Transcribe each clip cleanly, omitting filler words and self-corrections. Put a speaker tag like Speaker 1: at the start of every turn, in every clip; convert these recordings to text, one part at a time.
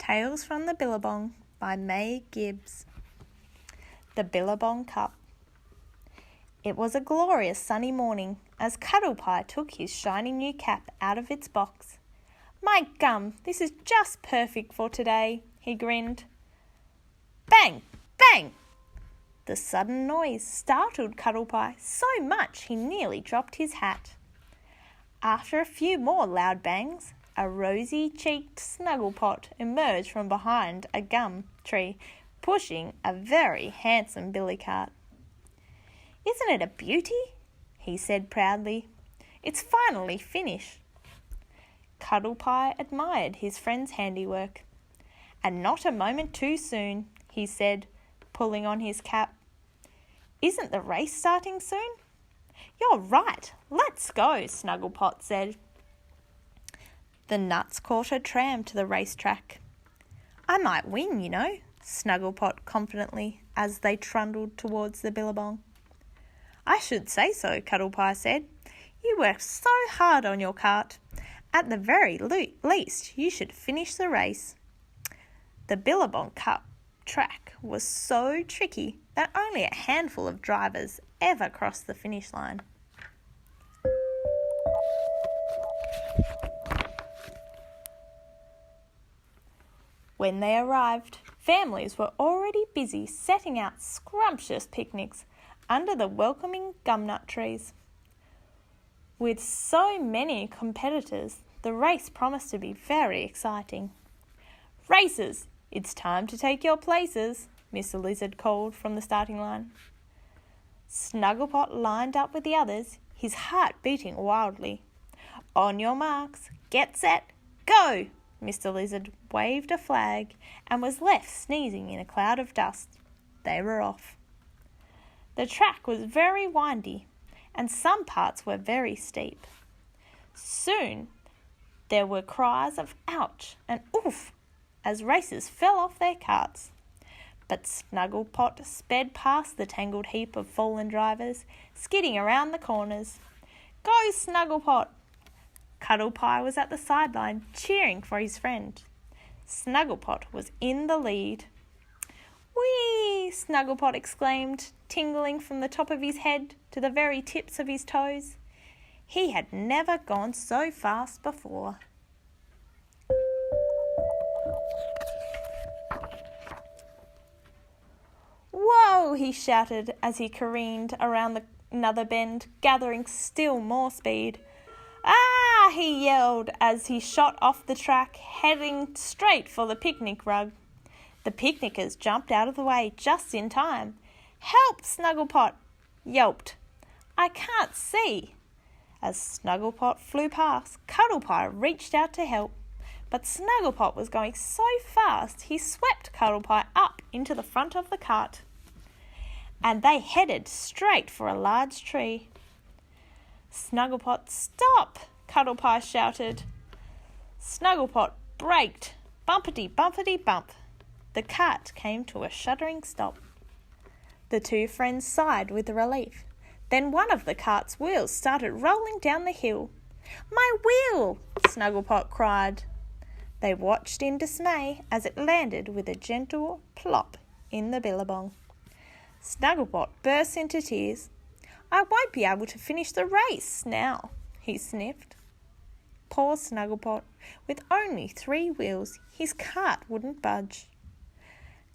Speaker 1: Tales from the Billibong by May Gibbs. The Billibong Cup. It was a glorious sunny morning as Cuddlepie took his shiny new cap out of its box. "My gum, this is just perfect for today," he grinned. Bang! Bang! The sudden noise startled Cuddlepie so much he nearly dropped his hat. After a few more loud bangs, a rosy-cheeked Snugglepot emerged from behind a gum tree, pushing a very handsome billy cart. "Isn't it a beauty?" he said proudly. "It's finally finished." Cuddlepie admired his friend's handiwork. "And not a moment too soon," he said, pulling on his cap. "Isn't the race starting soon?" "You're right. Let's go," Snugglepot said. The nuts caught a tram to the racetrack. "I might win, you know," Snugglepot confidently as they trundled towards the billabong. "I should say so," Cuddlepie said. "You worked so hard on your cart. At the very least, you should finish the race." The Billabong Cup track was so tricky that only a handful of drivers ever crossed the finish line. When they arrived, families were already busy setting out scrumptious picnics under the welcoming gumnut trees. With so many competitors, the race promised to be very exciting. "Racers, it's time to take your places," Mr. Lizard called from the starting line. Snugglepot lined up with the others, his heart beating wildly. "On your marks, get set, go!" Mr. Lizard waved a flag and was left sneezing in a cloud of dust. They were off. The track was very windy, and some parts were very steep. Soon there were cries of "ouch" and "oof" as racers fell off their carts. But Snugglepot sped past the tangled heap of fallen drivers, skidding around the corners. "Go, Snugglepot!" Cuddlepie was at the sideline, cheering for his friend. Snugglepot was in the lead. "Whee!" Snugglepot exclaimed, tingling from the top of his head to the very tips of his toes. He had never gone so fast before. "Whoa!" he shouted as he careened around another bend, gathering still more speed. "Ah!" he yelled as he shot off the track, heading straight for the picnic rug. The picnickers jumped out of the way just in time. "Help!" Snugglepot yelped. "I can't see." As Snugglepot flew past, Cuddlepie reached out to help, but Snugglepot was going so fast he swept Cuddlepie up into the front of the cart, and they headed straight for a large tree. "Snugglepot, stop!" Cuddlepie shouted. Snugglepot braked. Bumpety, bumpety, bump. The cart came to a shuddering stop. The two friends sighed with relief. Then one of the cart's wheels started rolling down the hill. "My wheel!" Snugglepot cried. They watched in dismay as it landed with a gentle plop in the billabong. Snugglepot burst into tears. "I won't be able to finish the race now," he sniffed. Poor Snugglepot. With only 3 wheels, his cart wouldn't budge.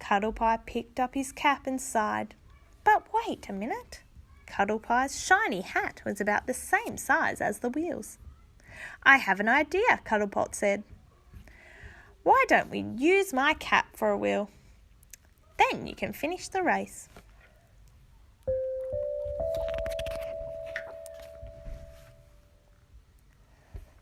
Speaker 1: Cuddlepie picked up his cap and sighed. But wait a minute. Cuddlepie's shiny hat was about the same size as the wheels. "I have an idea," Cuddlepot said. "Why don't we use my cap for a wheel? Then you can finish the race."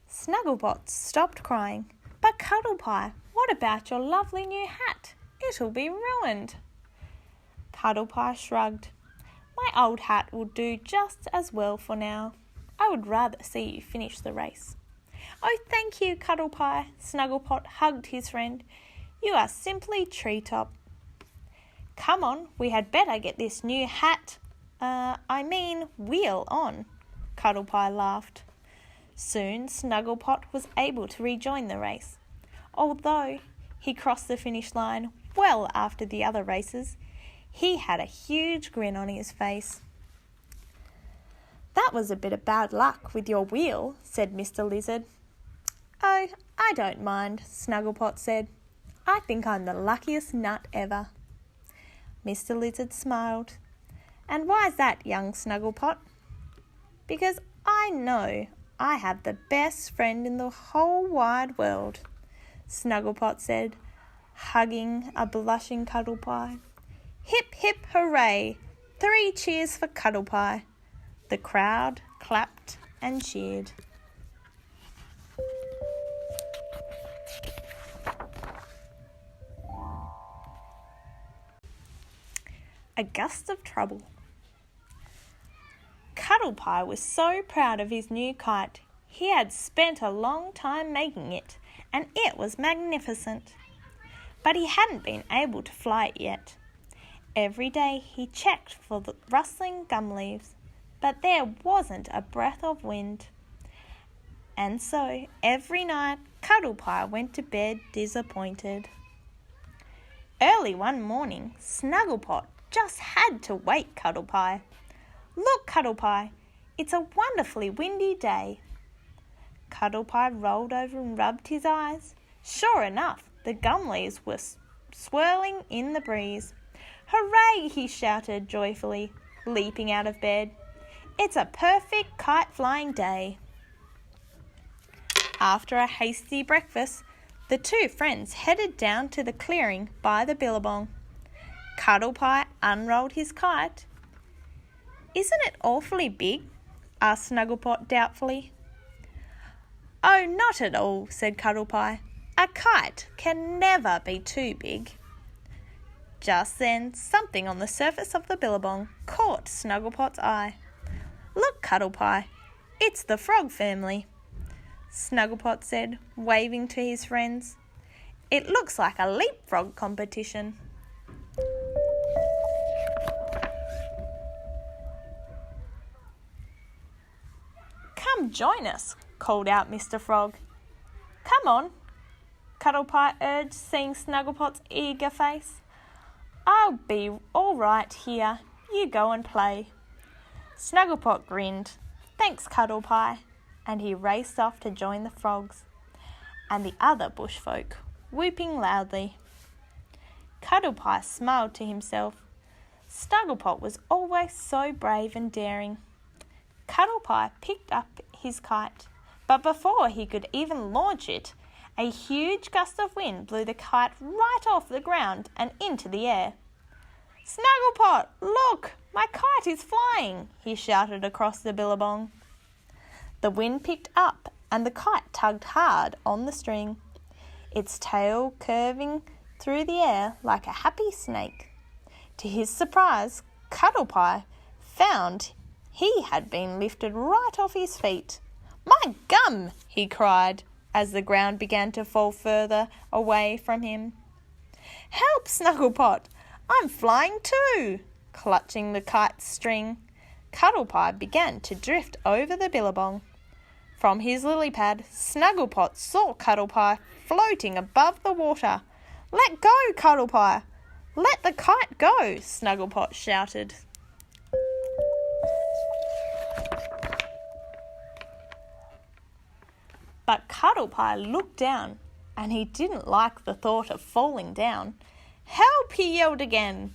Speaker 1: Snugglepot stopped crying. "But Cuddlepie, what about your lovely new hat? It'll be ruined." Cuddlepie shrugged. "My old hat will do just as well for now. I would rather see you finish the race." "Oh, thank you, Cuddlepie." Snugglepot hugged his friend. "You are simply treetop." "Come on, we had better get this new wheel on." Cuddlepie laughed. Soon Snugglepot was able to rejoin the race, although he crossed the finish line well after the other racers. He had a huge grin on his face. "That was a bit of bad luck with your wheel," said Mr. Lizard. "Oh, I don't mind," Snugglepot said. "I think I'm the luckiest nut ever." Mr. Lizard smiled. "And why's that, young Snugglepot?" "Because I know I have the best friend in the whole wide world," Snugglepot said, hugging a blushing Cuddlepie. "Hip, hip, hooray! 3 cheers for Cuddlepie." The crowd clapped and cheered. A gust of trouble. Cuddlepie was so proud of his new kite. He had spent a long time making it, and it was magnificent. But he hadn't been able to fly it yet. Every day he checked for the rustling gum leaves, but there wasn't a breath of wind. And so every night Cuddlepie went to bed disappointed. Early one morning, Snugglepot just had to wake Cuddlepie. "Look, Cuddlepie, it's a wonderfully windy day." Cuddlepie rolled over and rubbed his eyes. Sure enough, the gum leaves were swirling in the breeze. "Hooray!" he shouted joyfully, leaping out of bed. "It's a perfect kite-flying day." After a hasty breakfast, the two friends headed down to the clearing by the billibong. Cuddlepie unrolled his kite. "Isn't it awfully big?" asked Snugglepot doubtfully. "Oh, not at all," said Cuddlepie. "A kite can never be too big." Just then, something on the surface of the billibong caught Snugglepot's eye. "Look, Cuddlepie, it's the frog family," Snugglepot said, waving to his friends. "It looks like a leapfrog competition." "Come join us," called out Mr. Frog. "Come on," Cuddlepie urged, seeing Snugglepot's eager face. "I'll be all right here. You go and play." Snugglepot grinned. "Thanks, Cuddlepie," and he raced off to join the frogs and the other bush folk, whooping loudly. Cuddlepie smiled to himself. Snugglepot was always so brave and daring. Cuddlepie picked up his kite, but before he could even launch it, a huge gust of wind blew the kite right off the ground and into the air. "Snugglepot, look! My kite is flying!" he shouted across the billabong. The wind picked up and the kite tugged hard on the string, its tail curving through the air like a happy snake. To his surprise, Cuddlepie found he had been lifted right off his feet. "My gum!" he cried as the ground began to fall further away from him. "Help, Snugglepot! I'm flying too!" Clutching the kite's string, Cuddlepie began to drift over the billabong. From his lily pad, Snugglepot saw Cuddlepie floating above the water. "Let go, Cuddlepie! Let the kite go!" Snugglepot shouted. But Cuddlepie looked down, and he didn't like the thought of falling down. "Help!" he yelled again.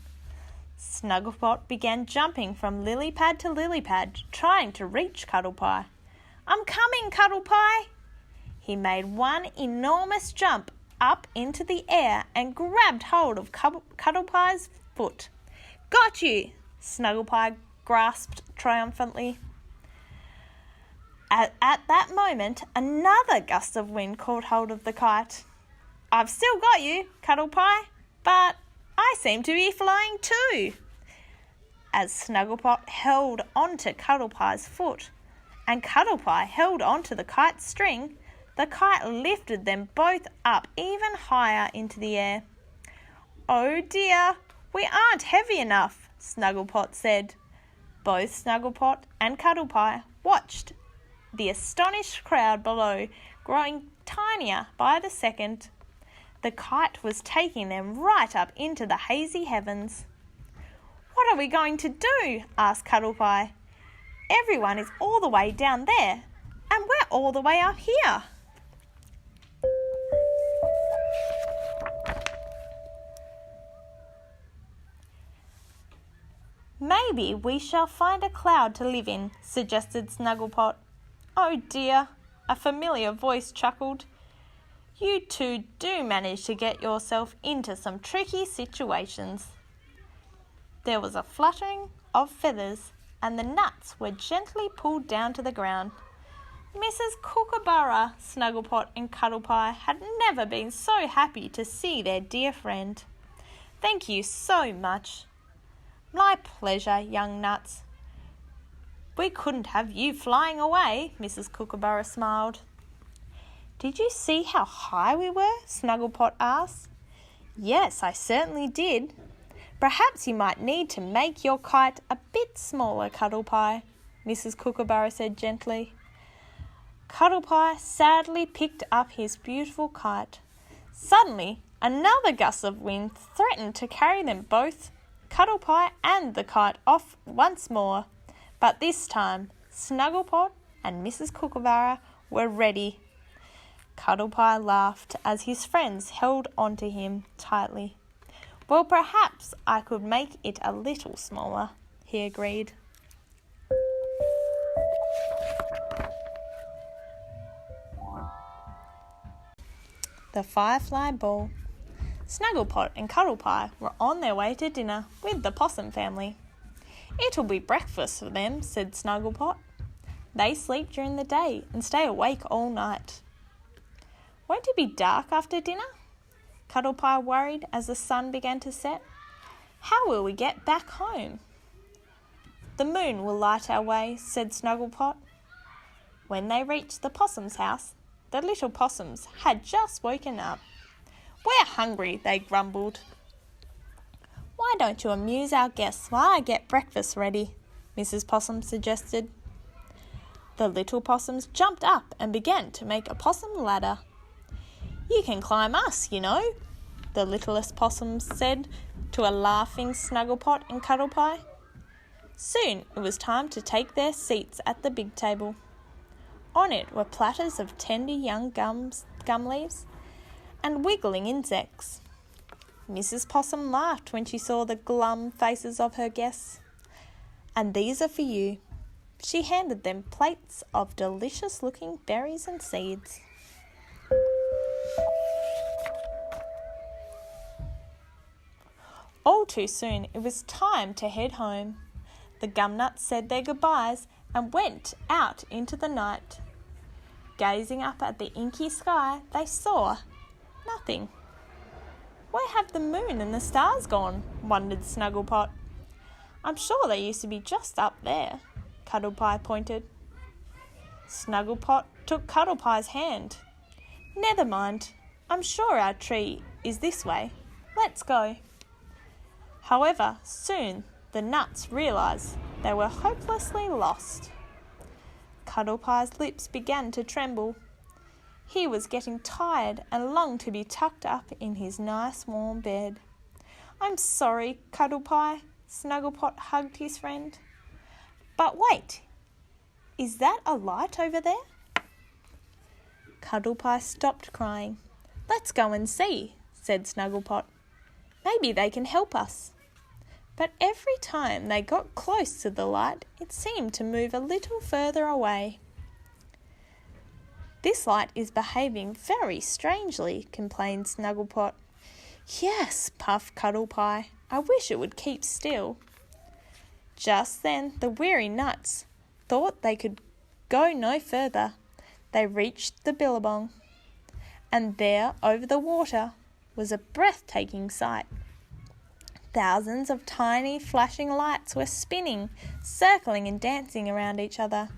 Speaker 1: Snugglepot began jumping from lily pad to lily pad, trying to reach Cuddlepie. "I'm coming, Cuddlepie!" He made one enormous jump up into the air and grabbed hold of Cuddlepie's foot. "Got you!" Snugglepie grasped triumphantly. At that moment, another gust of wind caught hold of the kite. "I've still got you, Cuddlepie, but I seem to be flying too." As Snugglepot held onto Cuddlepie's foot and Cuddlepie held onto the kite's string, the kite lifted them both up even higher into the air. "Oh dear, we aren't heavy enough," Snugglepot said. Both Snugglepot and Cuddlepie watched the astonished crowd below growing tinier by the second. The kite was taking them right up into the hazy heavens. "What are we going to do?" asked Cuddlepie. "Everyone is all the way down there, and we're all the way up here." "Maybe we shall find a cloud to live in," suggested Snugglepot. "Oh dear," a familiar voice chuckled. "You two do manage to get yourself into some tricky situations." There was a fluttering of feathers, and the nuts were gently pulled down to the ground. Mrs. Kookaburra, Snugglepot and Cuddlepie had never been so happy to see their dear friend. "Thank you so much." "My pleasure, young nuts." "We couldn't have you flying away," Mrs. Kookaburra smiled. "Did you see how high we were?" Snugglepot asked. "Yes, I certainly did." "Perhaps you might need to make your kite a bit smaller, Cuddlepie," Mrs. Kookaburra said gently. Cuddlepie sadly picked up his beautiful kite. Suddenly, another gust of wind threatened to carry them both, Cuddlepie and the kite, off once more. But this time, Snugglepot and Mrs. Kookaburra were ready. Cuddlepie laughed as his friends held onto him tightly. "Well, perhaps I could make it a little smaller," he agreed. The Firefly Ball. Snugglepot and Cuddlepie were on their way to dinner with the Possum family. "It'll be breakfast for them," said Snugglepot. "They sleep during the day and stay awake all night." "Won't it be dark after dinner?" Cuddlepie worried as the sun began to set. "How will we get back home?" "The moon will light our way," said Snugglepot. When they reached the possum's house, the little possums had just woken up. "We're hungry," they grumbled. "Why don't you amuse our guests while I get breakfast ready?" Mrs. Possum suggested. The little possums jumped up and began to make a possum ladder. "You can climb us, you know," the littlest possum said to a laughing Snugglepot and Cuddlepie. Soon it was time to take their seats at the big table. On it were platters of tender young gum leaves and wiggling insects. Mrs. Possum laughed when she saw the glum faces of her guests. "And these are for you." She handed them plates of delicious-looking berries and seeds. All too soon it was time to head home. The gumnuts said their goodbyes and went out into the night. Gazing up at the inky sky, they saw nothing. "Where have the moon and the stars gone?" wondered Snugglepot. "I'm sure they used to be just up there," Cuddlepie pointed. Snugglepot took Cuddlepie's hand. "Never mind, I'm sure our tree is this way. Let's go." However, soon the nuts realised they were hopelessly lost. Cuddlepie's lips began to tremble. He was getting tired and longed to be tucked up in his nice warm bed. "I'm sorry, Cuddlepie," Snugglepot hugged his friend. "But wait, is that a light over there?" Cuddlepie stopped crying. "Let's go and see," said Snugglepot. "Maybe they can help us." But every time they got close to the light, it seemed to move a little further away. "This light is behaving very strangely," complained Snugglepot. "Yes," puffed Cuddlepie. "I wish it would keep still." Just then the weary nuts thought they could go no further. They reached the billibong, and there, over the water, was a breathtaking sight. Thousands of tiny flashing lights were spinning, circling and dancing around each other.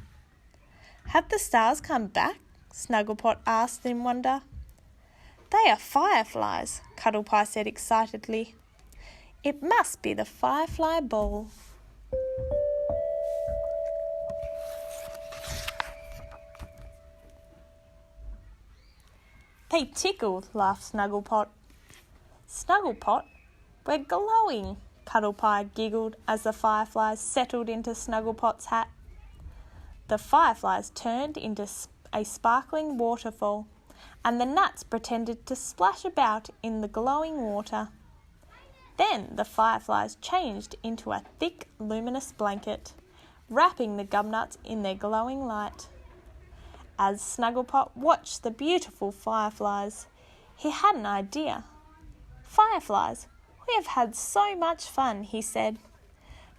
Speaker 1: "Have the stars come back?" Snugglepot asked in wonder. "They are fireflies," Cuddlepie said excitedly. "It must be the Firefly Ball." They tickle, laughed Snugglepot. Snugglepot, we're glowing, Cuddlepie giggled as the fireflies settled into Snugglepot's hat. The fireflies turned into a sparkling waterfall, and the nuts pretended to splash about in the glowing water. Then the fireflies changed into a thick, luminous blanket, wrapping the gumnuts in their glowing light. As Snugglepot watched the beautiful fireflies, he had an idea. "Fireflies, we have had so much fun," he said,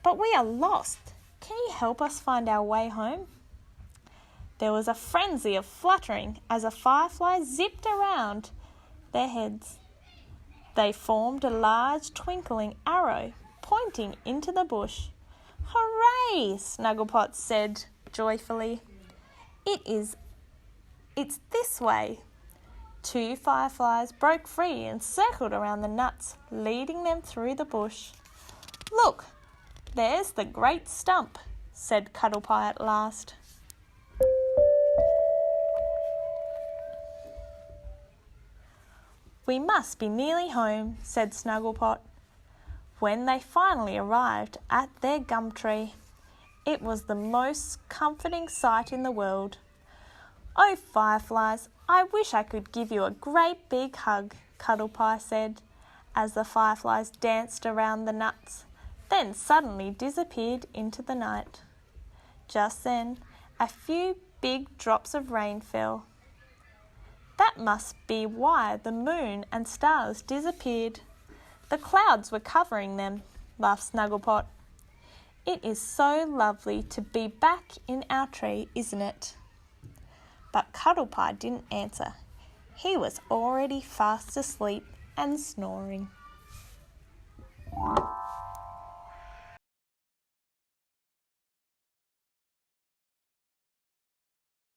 Speaker 1: "but we are lost. Can you help us find our way home?" There was a frenzy of fluttering as a firefly zipped around their heads. They formed a large twinkling arrow pointing into the bush. "Hooray!" Snugglepot said joyfully. It's this way." 2 fireflies broke free and circled around the nuts, leading them through the bush. "Look, there's the great stump," said Cuddlepie at last. "We must be nearly home," said Snugglepot. When they finally arrived at their gum tree, it was the most comforting sight in the world. "Oh, fireflies, I wish I could give you a great big hug," Cuddlepie said, as the fireflies danced around the nuts, then suddenly disappeared into the night. Just then, a few big drops of rain fell. "That must be why the moon and stars disappeared. The clouds were covering them," laughed Snugglepot. "It is so lovely to be back in our tree, isn't it?" But Cuddlepie didn't answer. He was already fast asleep and snoring.